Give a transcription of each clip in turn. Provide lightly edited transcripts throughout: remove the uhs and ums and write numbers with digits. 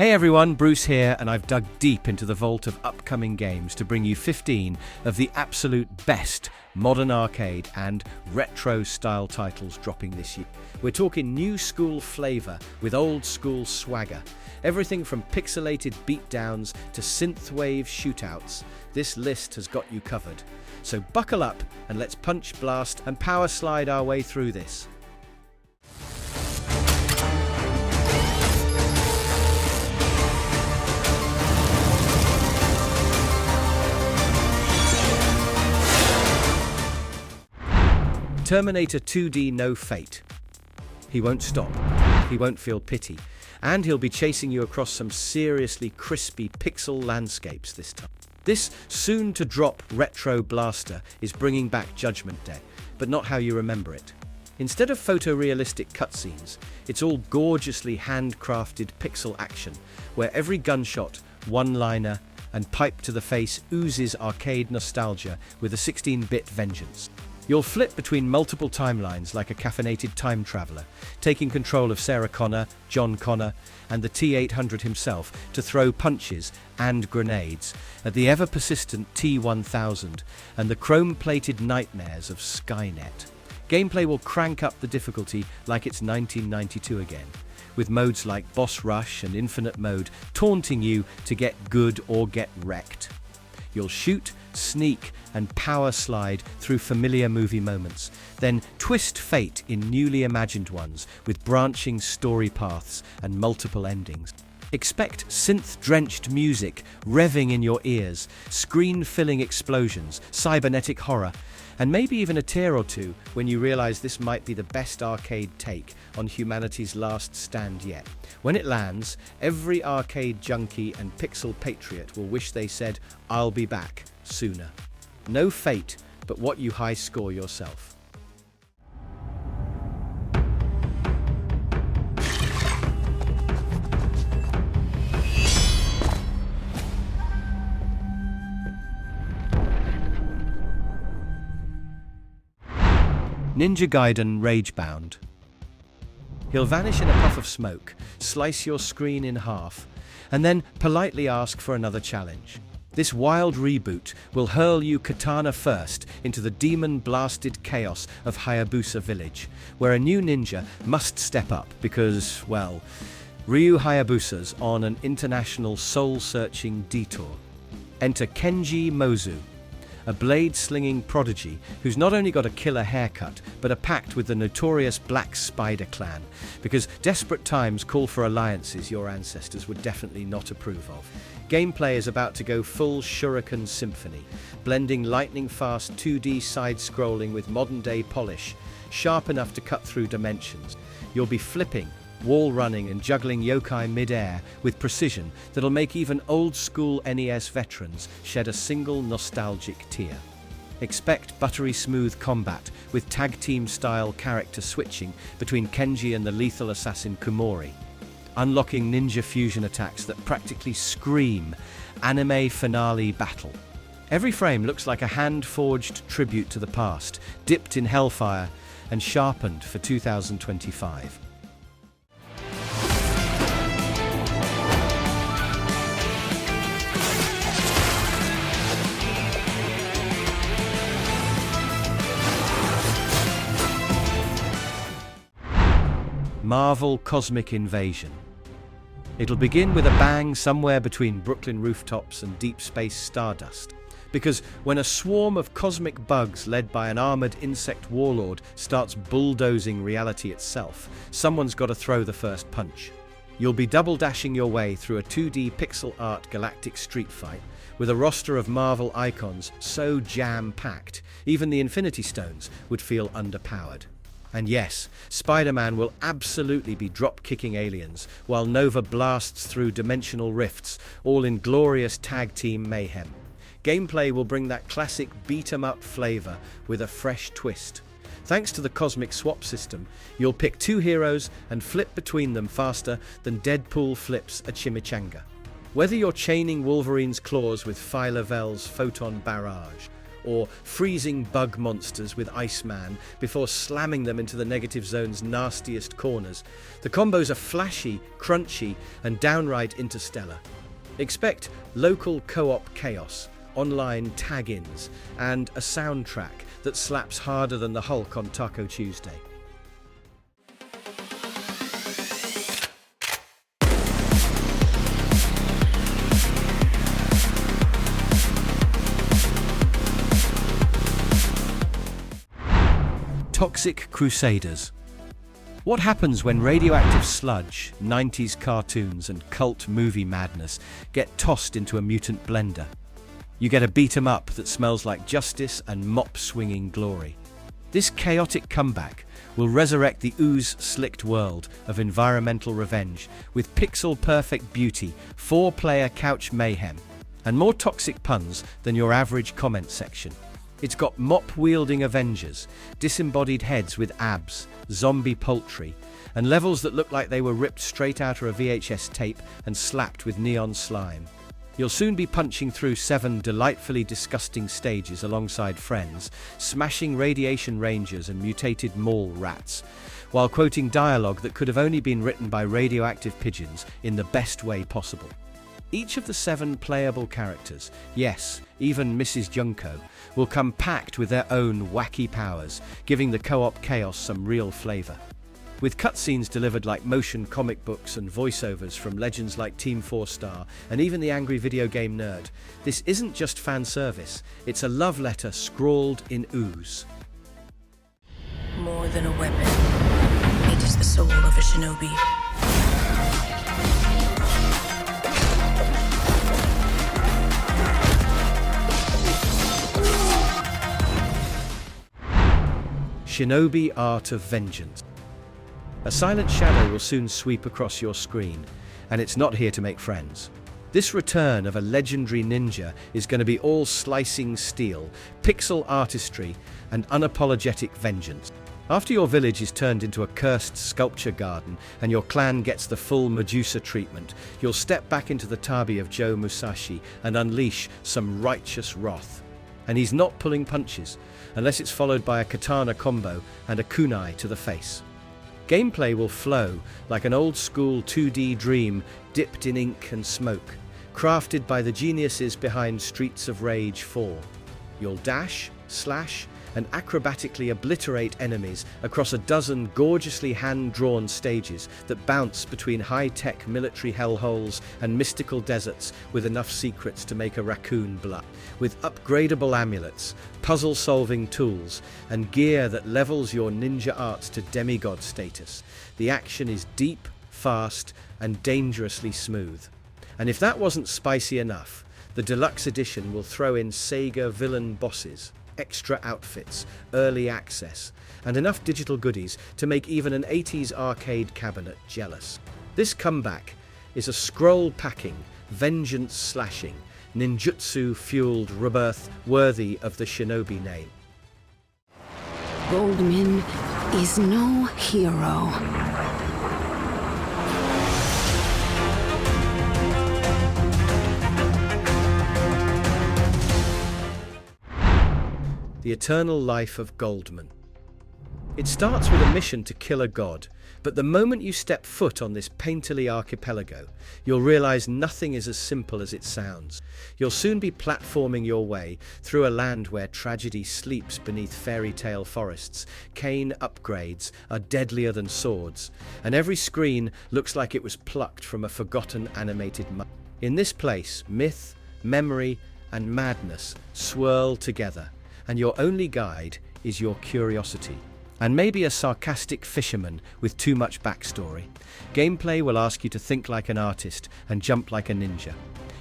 Hey everyone, Bruce here, and I've dug deep into the vault of upcoming games to bring you 15 of the absolute best modern arcade and retro-style titles dropping this year. We're talking new school flavor with old school swagger. Everything from pixelated beatdowns to synthwave shootouts, this list has got you covered. So buckle up and let's punch, blast, and power slide our way through this. Terminator 2D No Fate. He won't stop, he won't feel pity, and he'll be chasing you across some seriously crispy pixel landscapes this time. This soon-to-drop retro blaster is bringing back Judgment Day, but not how you remember it. Instead of photorealistic cutscenes, it's all gorgeously handcrafted pixel action, where every gunshot, one-liner, and pipe to the face oozes arcade nostalgia with a 16-bit vengeance. You'll flip between multiple timelines like a caffeinated time traveler, taking control of Sarah Connor, John Connor, and the T-800 himself to throw punches and grenades at the ever-persistent T-1000 and the chrome-plated nightmares of Skynet. Gameplay will crank up the difficulty like it's 1992 again, with modes like Boss Rush and Infinite Mode taunting you to get good or get wrecked. You'll shoot, sneak, and power slide through familiar movie moments, then twist fate in newly imagined ones with branching story paths and multiple endings. Expect synth-drenched music revving in your ears, screen-filling explosions, cybernetic horror, and maybe even a tear or two when you realize this might be the best arcade take on humanity's last stand yet. When it lands, every arcade junkie and pixel patriot will wish they said, "I'll be back sooner." No fate, but what you high score yourself. Ninja Gaiden Ragebound. He'll vanish in a puff of smoke, slice your screen in half, and then politely ask for another challenge. This wild reboot will hurl you katana first into the demon-blasted chaos of Hayabusa Village, where a new ninja must step up because, well, Ryu Hayabusa's on an international soul-searching detour. Enter Kenji Mozu, a blade-slinging prodigy who's not only got a killer haircut, but a pact with the notorious Black Spider clan, because desperate times call for alliances your ancestors would definitely not approve of. Gameplay is about to go full Shuriken Symphony, blending lightning-fast 2D side-scrolling with modern-day polish, sharp enough to cut through dimensions. You'll be flipping, wall-running and juggling yokai mid-air with precision that'll make even old-school NES veterans shed a single nostalgic tear. Expect buttery smooth combat with tag-team-style character switching between Kenji and the lethal assassin Kumori, unlocking ninja fusion attacks that practically scream anime finale battle. Every frame looks like a hand-forged tribute to the past, dipped in hellfire and sharpened for 2025. Marvel Cosmic Invasion. It'll begin with a bang somewhere between Brooklyn rooftops and deep space stardust. Because when a swarm of cosmic bugs led by an armored insect warlord starts bulldozing reality itself, someone's got to throw the first punch. You'll be double-dashing your way through a 2D pixel art galactic street fight with a roster of Marvel icons so jam-packed, even the Infinity Stones would feel underpowered. And yes, Spider-Man will absolutely be drop-kicking aliens, while Nova blasts through dimensional rifts, all in glorious tag-team mayhem. Gameplay will bring that classic beat-em-up flavor with a fresh twist. Thanks to the Cosmic Swap system, you'll pick two heroes and flip between them faster than Deadpool flips a chimichanga. Whether you're chaining Wolverine's claws with Phi-Level's Photon Barrage, or freezing bug monsters with Iceman before slamming them into the negative zone's nastiest corners. The combos are flashy, crunchy, and downright interstellar. Expect local co-op chaos, online tag-ins, and a soundtrack that slaps harder than the Hulk on Taco Tuesday. Toxic Crusaders. What happens when radioactive sludge, 90s cartoons, and cult movie madness get tossed into a mutant blender? You get a beat-em-up that smells like justice and mop-swinging glory. This chaotic comeback will resurrect the ooze-slicked world of environmental revenge with pixel-perfect beauty, 4-player couch mayhem, and more toxic puns than your average comment section. It's got mop-wielding Avengers, disembodied heads with abs, zombie poultry, and levels that look like they were ripped straight out of a VHS tape and slapped with neon slime. You'll soon be punching through 7 delightfully disgusting stages alongside friends, smashing radiation rangers and mutated mall rats, while quoting dialogue that could have only been written by radioactive pigeons in the best way possible. Each of the 7 playable characters, yes, even Mrs. Junko, will come packed with their own wacky powers, giving the co-op chaos some real flavor. With cutscenes delivered like motion comic books and voiceovers from legends like Team 4-Star and even the angry video game nerd, this isn't just fan service, it's a love letter scrawled in ooze. More than a weapon, it is the soul of a shinobi. Shinobi Art of Vengeance. A silent shadow will soon sweep across your screen, and it's not here to make friends. This return of a legendary ninja is going to be all slicing steel, pixel artistry, and unapologetic vengeance. After your village is turned into a cursed sculpture garden and your clan gets the full Medusa treatment, you'll step back into the tabi of Joe Musashi and unleash some righteous wrath. And he's not pulling punches, unless it's followed by a katana combo and a kunai to the face. Gameplay will flow like an old-school 2D dream dipped in ink and smoke, crafted by the geniuses behind Streets of Rage 4. You'll dash, slash, and acrobatically obliterate enemies across a dozen gorgeously hand-drawn stages that bounce between high-tech military hellholes and mystical deserts with enough secrets to make a raccoon blush. With upgradable amulets, puzzle-solving tools, and gear that levels your ninja arts to demigod status, the action is deep, fast, and dangerously smooth. And if that wasn't spicy enough, the deluxe edition will throw in Sega villain bosses, extra outfits, early access, and enough digital goodies to make even an 80s arcade cabinet jealous. This comeback is a scroll-packing, vengeance-slashing, ninjutsu-fueled rebirth worthy of the Shinobi name. Goldman is no hero. The eternal life of Goldman. It starts with a mission to kill a god, but the moment you step foot on this painterly archipelago, you'll realize nothing is as simple as it sounds. You'll soon be platforming your way through a land where tragedy sleeps beneath fairy tale forests, cane upgrades are deadlier than swords, and every screen looks like it was plucked from a forgotten animated movie. In this place, myth, memory, and madness swirl together, and your only guide is your curiosity. And maybe a sarcastic fisherman with too much backstory. Gameplay will ask you to think like an artist and jump like a ninja.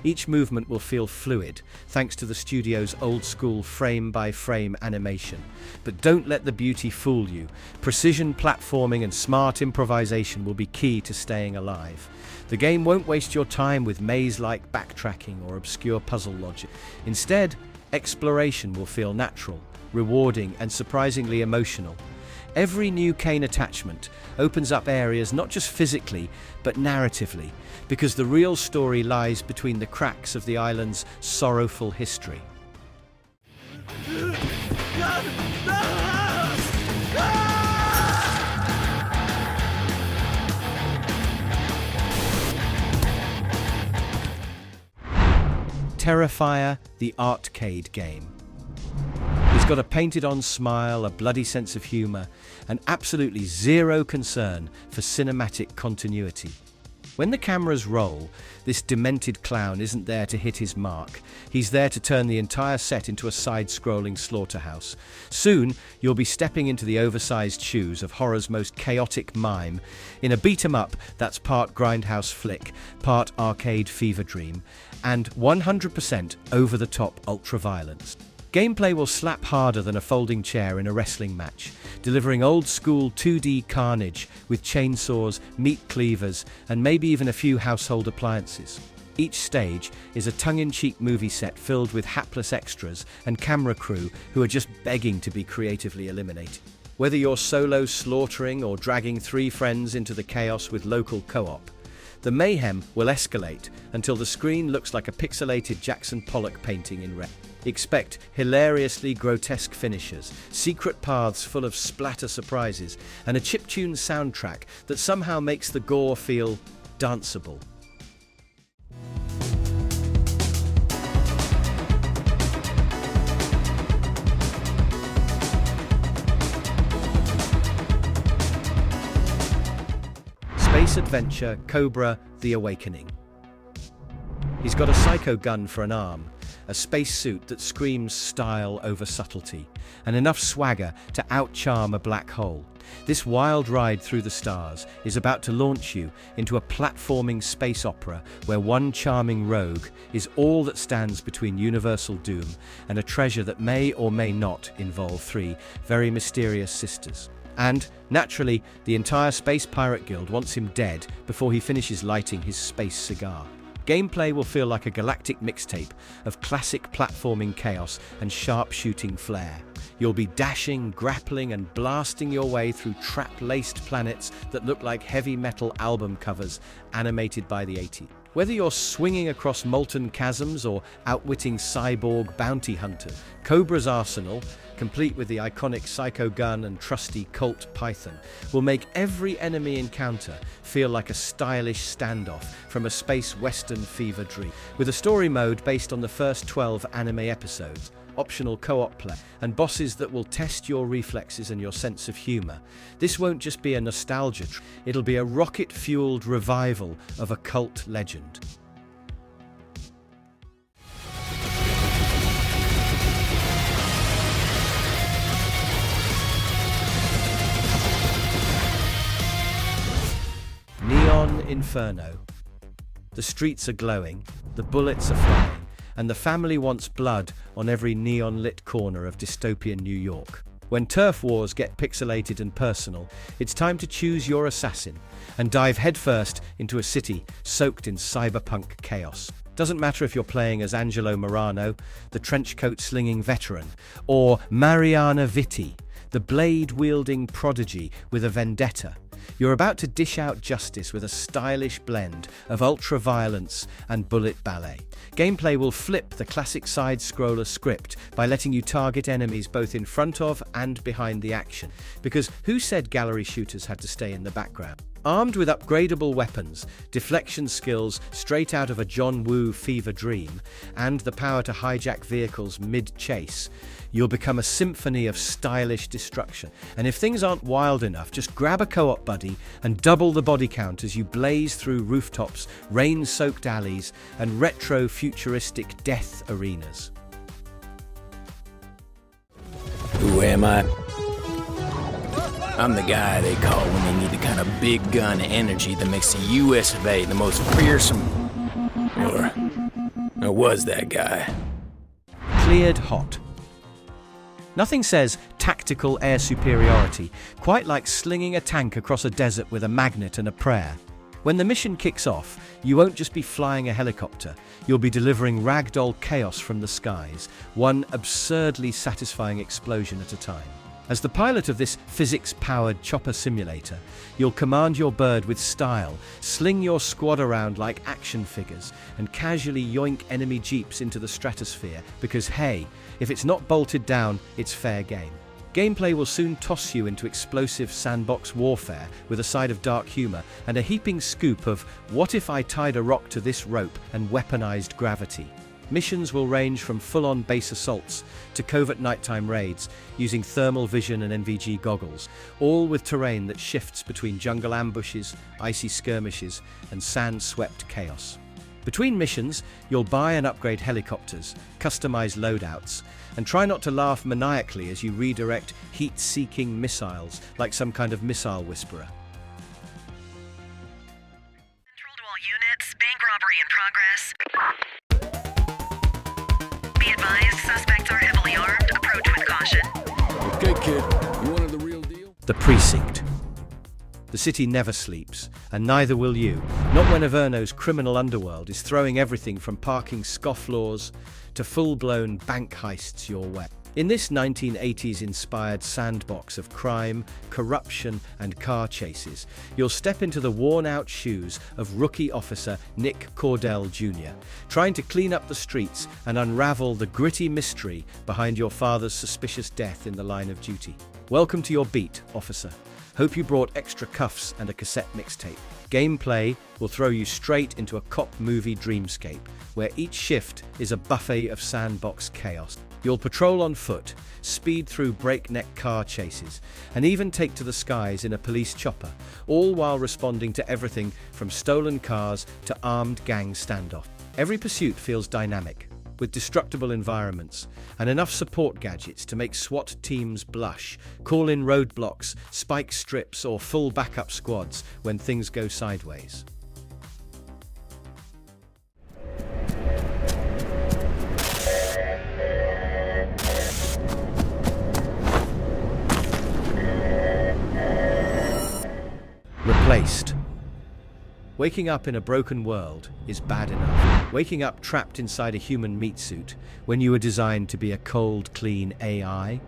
Each movement will feel fluid, thanks to the studio's old-school frame-by-frame animation. But don't let the beauty fool you. Precision platforming and smart improvisation will be key to staying alive. The game won't waste your time with maze-like backtracking or obscure puzzle logic. Instead, exploration will feel natural, rewarding, and surprisingly emotional. Every new cane attachment opens up areas not just physically, but narratively, because the real story lies between the cracks of the island's sorrowful history. Terrifier, the ARTcade game. He's got a painted-on smile, a bloody sense of humour, and absolutely zero concern for cinematic continuity. When the cameras roll, this demented clown isn't there to hit his mark. He's there to turn the entire set into a side-scrolling slaughterhouse. Soon, you'll be stepping into the oversized shoes of horror's most chaotic mime in a beat-em-up that's part grindhouse flick, part arcade fever dream, and 100% over-the-top ultra-violence. Gameplay will slap harder than a folding chair in a wrestling match, delivering old-school 2D carnage with chainsaws, meat cleavers, and maybe even a few household appliances. Each stage is a tongue-in-cheek movie set filled with hapless extras and camera crew who are just begging to be creatively eliminated. Whether you're solo slaughtering or dragging 3 friends into the chaos with local co-op, the mayhem will escalate until the screen looks like a pixelated Jackson Pollock painting in red. Expect hilariously grotesque finishes, secret paths full of splatter surprises, and a chiptune soundtrack that somehow makes the gore feel danceable. Space adventure Cobra: The Awakening. He's got a psycho gun for an arm, a spacesuit that screams style over subtlety, and enough swagger to outcharm a black hole. This wild ride through the stars is about to launch you into a platforming space opera where one charming rogue is all that stands between universal doom and a treasure that may or may not involve 3 very mysterious sisters. And, naturally, the entire Space Pirate Guild wants him dead before he finishes lighting his space cigar. Gameplay will feel like a galactic mixtape of classic platforming chaos and sharp-shooting flair. You'll be dashing, grappling, and blasting your way through trap-laced planets that look like heavy metal album covers animated by the 80s. Whether you're swinging across molten chasms or outwitting cyborg bounty hunters, Cobra's arsenal, complete with the iconic psycho gun and trusty Colt Python, will make every enemy encounter feel like a stylish standoff from a space western fever dream. With a story mode based on the first 12 anime episodes, optional co-op play, and bosses that will test your reflexes and your sense of humor, this won't just be a nostalgia trip, it'll be a rocket-fueled revival of a cult legend. Neon Inferno. The streets are glowing, the bullets are flying, and the family wants blood on every neon-lit corner of dystopian New York. When turf wars get pixelated and personal, it's time to choose your assassin and dive headfirst into a city soaked in cyberpunk chaos. Doesn't matter if you're playing as Angelo Morano, the trenchcoat-slinging veteran, or Mariana Vitti, the blade-wielding prodigy with a vendetta. You're about to dish out justice with a stylish blend of ultra-violence and bullet ballet. Gameplay will flip the classic side-scroller script by letting you target enemies both in front of and behind the action. Because who said gallery shooters had to stay in the background? Armed with upgradable weapons, deflection skills straight out of a John Woo fever dream, and the power to hijack vehicles mid-chase, you'll become a symphony of stylish destruction. And if things aren't wild enough, just grab a co-op buddy and double the body count as you blaze through rooftops, rain-soaked alleys, and retro-futuristic death arenas. Who am I? I'm the guy they call when they need the kind of big gun energy that makes the US of A the most fearsome. Or was that guy. Cleared hot. Nothing says tactical air superiority quite like slinging a tank across a desert with a magnet and a prayer. When the mission kicks off, you won't just be flying a helicopter, you'll be delivering ragdoll chaos from the skies, one absurdly satisfying explosion at a time. As the pilot of this physics-powered chopper simulator, you'll command your bird with style, sling your squad around like action figures, and casually yoink enemy jeeps into the stratosphere because, hey, if it's not bolted down, it's fair game. Gameplay will soon toss you into explosive sandbox warfare with a side of dark humor and a heaping scoop of what if I tied a rock to this rope and weaponized gravity. Missions will range from full-on base assaults to covert nighttime raids using thermal vision and NVG goggles, all with terrain that shifts between jungle ambushes, icy skirmishes, and sand-swept chaos. Between missions, you'll buy and upgrade helicopters, customize loadouts, and try not to laugh maniacally as you redirect heat-seeking missiles like some kind of missile whisperer. Control to all units, bank robbery in progress. Be advised, suspects are heavily armed. Approach with caution. Okay, kid. You wanted the real deal? The Precinct. The city never sleeps, and neither will you. Not when Inferno's criminal underworld is throwing everything from parking scofflaws to full-blown bank heists your way. In this 1980s-inspired sandbox of crime, corruption, and car chases, you'll step into the worn-out shoes of rookie officer Nick Cordell Jr., trying to clean up the streets and unravel the gritty mystery behind your father's suspicious death in the line of duty. Welcome to your beat, officer. Hope you brought extra cuffs and a cassette mixtape. Gameplay will throw you straight into a cop movie dreamscape, where each shift is a buffet of sandbox chaos. You'll patrol on foot, speed through breakneck car chases, and even take to the skies in a police chopper, all while responding to everything from stolen cars to armed gang standoff. Every pursuit feels dynamic, with destructible environments and enough support gadgets to make SWAT teams blush, call in roadblocks, spike strips, or full backup squads when things go sideways. Replaced. Waking up in a broken world is bad enough. Waking up trapped inside a human meat suit when you were designed to be a cold, clean AI,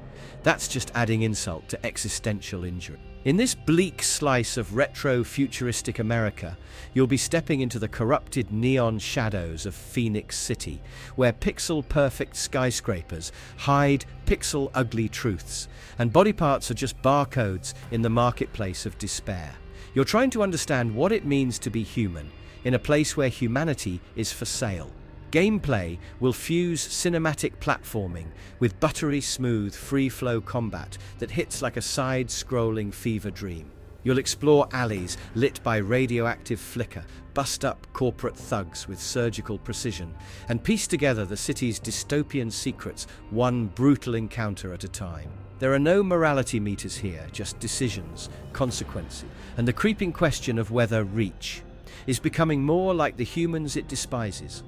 that's just adding insult to existential injury. In this bleak slice of retro-futuristic America, you'll be stepping into the corrupted neon shadows of Phoenix City, where pixel-perfect skyscrapers hide pixel-ugly truths, and body parts are just barcodes in the marketplace of despair. You're trying to understand what it means to be human in a place where humanity is for sale. Gameplay will fuse cinematic platforming with buttery smooth, free-flow combat that hits like a side-scrolling fever dream. You'll explore alleys lit by radioactive flicker, bust up corporate thugs with surgical precision, and piece together the city's dystopian secrets one brutal encounter at a time. There are no morality meters here, just decisions, consequences, and the creeping question of whether Reach is becoming more like the humans it despises.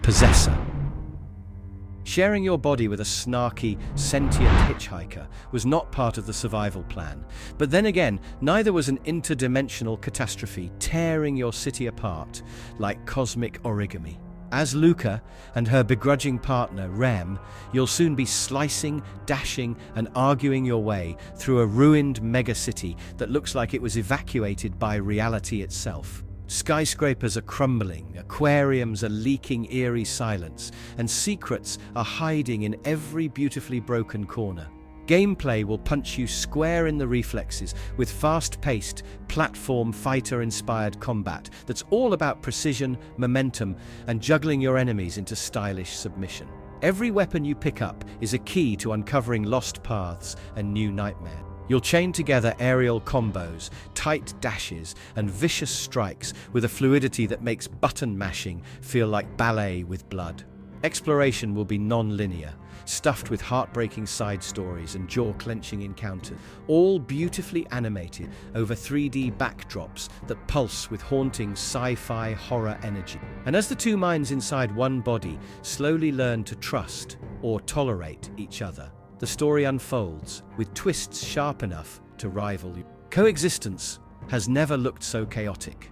Possessor. Sharing your body with a snarky, sentient hitchhiker was not part of the survival plan. But then again, neither was an interdimensional catastrophe tearing your city apart like cosmic origami. As Luca and her begrudging partner, Rem, you'll soon be slicing, dashing, and arguing your way through a ruined megacity that looks like it was evacuated by reality itself. Skyscrapers are crumbling, aquariums are leaking eerie silence, and secrets are hiding in every beautifully broken corner. Gameplay will punch you square in the reflexes with fast-paced, platform fighter-inspired combat that's all about precision, momentum, and juggling your enemies into stylish submission. Every weapon you pick up is a key to uncovering lost paths and new nightmares. You'll chain together aerial combos, tight dashes, and vicious strikes with a fluidity that makes button mashing feel like ballet with blood. Exploration will be non-linear, stuffed with heartbreaking side stories and jaw-clenching encounters, all beautifully animated over 3D backdrops that pulse with haunting sci-fi horror energy. And as the two minds inside one body slowly learn to trust or tolerate each other, the story unfolds, with twists sharp enough to rival you. Coexistence has never looked so chaotic.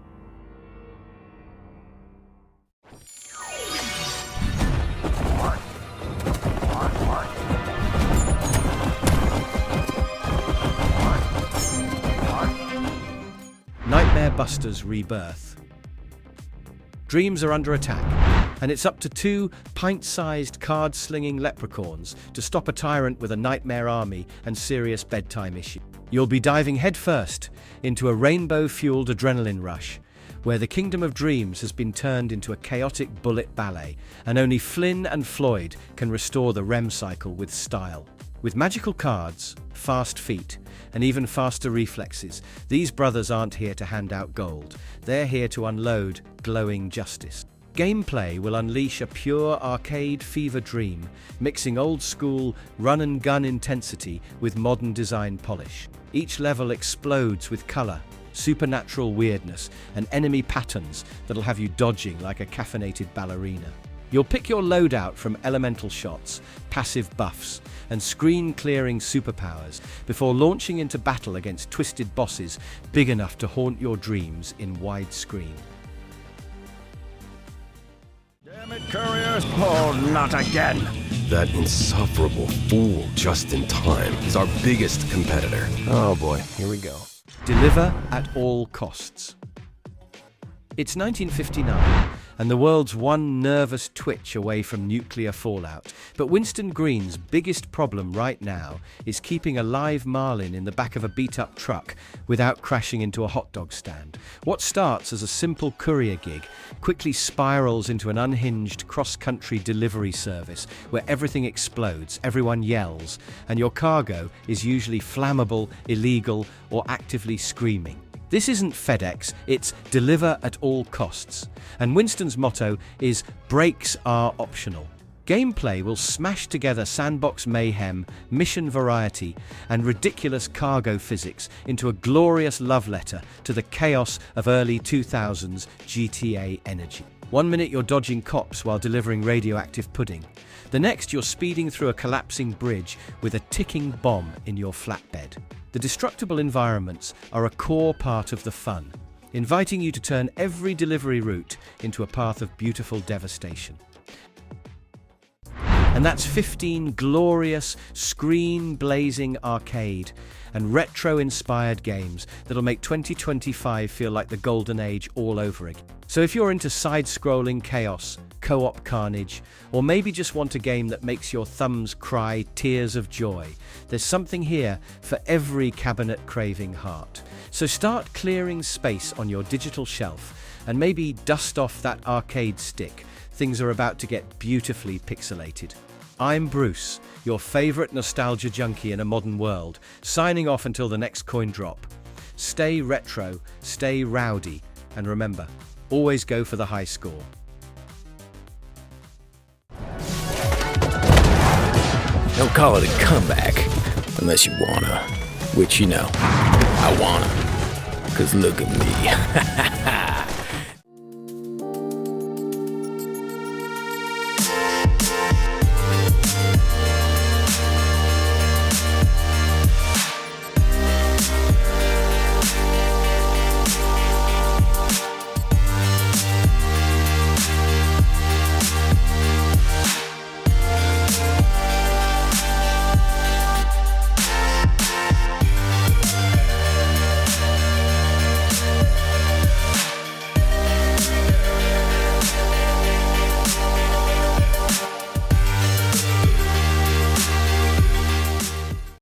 Nightmare Busters Rebirth. Dreams are under attack, and it's up to 2 pint-sized card-slinging leprechauns to stop a tyrant with a nightmare army and serious bedtime issue. You'll be diving headfirst into a rainbow-fueled adrenaline rush, where the Kingdom of Dreams has been turned into a chaotic bullet ballet, and only Flynn and Floyd can restore the REM cycle with style. With magical cards, fast feet, and even faster reflexes, these brothers aren't here to hand out gold. They're here to unload glowing justice. Gameplay will unleash a pure arcade fever dream, mixing old-school run-and-gun intensity with modern design polish. Each level explodes with color, supernatural weirdness, and enemy patterns that'll have you dodging like a caffeinated ballerina. You'll pick your loadout from elemental shots, passive buffs, and screen-clearing superpowers before launching into battle against twisted bosses big enough to haunt your dreams in widescreen. Damn it, courier! Oh, not again! That insufferable fool just in time is our biggest competitor. Oh boy, here we go. Deliver at all costs. It's 1959, and the world's one nervous twitch away from nuclear fallout. But Winston Green's biggest problem right now is keeping a live marlin in the back of a beat-up truck without crashing into a hot dog stand. What starts as a simple courier gig quickly spirals into an unhinged cross-country delivery service where everything explodes, everyone yells, and your cargo is usually flammable, illegal, or actively screaming. This isn't FedEx, it's deliver at all costs. And Winston's motto is brakes are optional. Gameplay will smash together sandbox mayhem, mission variety, and ridiculous cargo physics into a glorious love letter to the chaos of early 2000s GTA energy. One minute you're dodging cops while delivering radioactive pudding. The next you're speeding through a collapsing bridge with a ticking bomb in your flatbed. The destructible environments are a core part of the fun, inviting you to turn every delivery route into a path of beautiful devastation. And that's 15 glorious, screen-blazing arcade and retro-inspired games that'll make 2025 feel like the golden age all over again. So if you're into side-scrolling chaos, co-op carnage, or maybe just want a game that makes your thumbs cry tears of joy, there's something here for every cabinet-craving heart. So start clearing space on your digital shelf and maybe dust off that arcade stick. Things are about to get beautifully pixelated. I'm Bruce, your favorite nostalgia junkie in a modern world, signing off until the next coin drop. Stay retro, stay rowdy, and remember, always go for the high score. Don't call it a comeback, unless you wanna. Which, you know, I wanna. 'Cause look at me.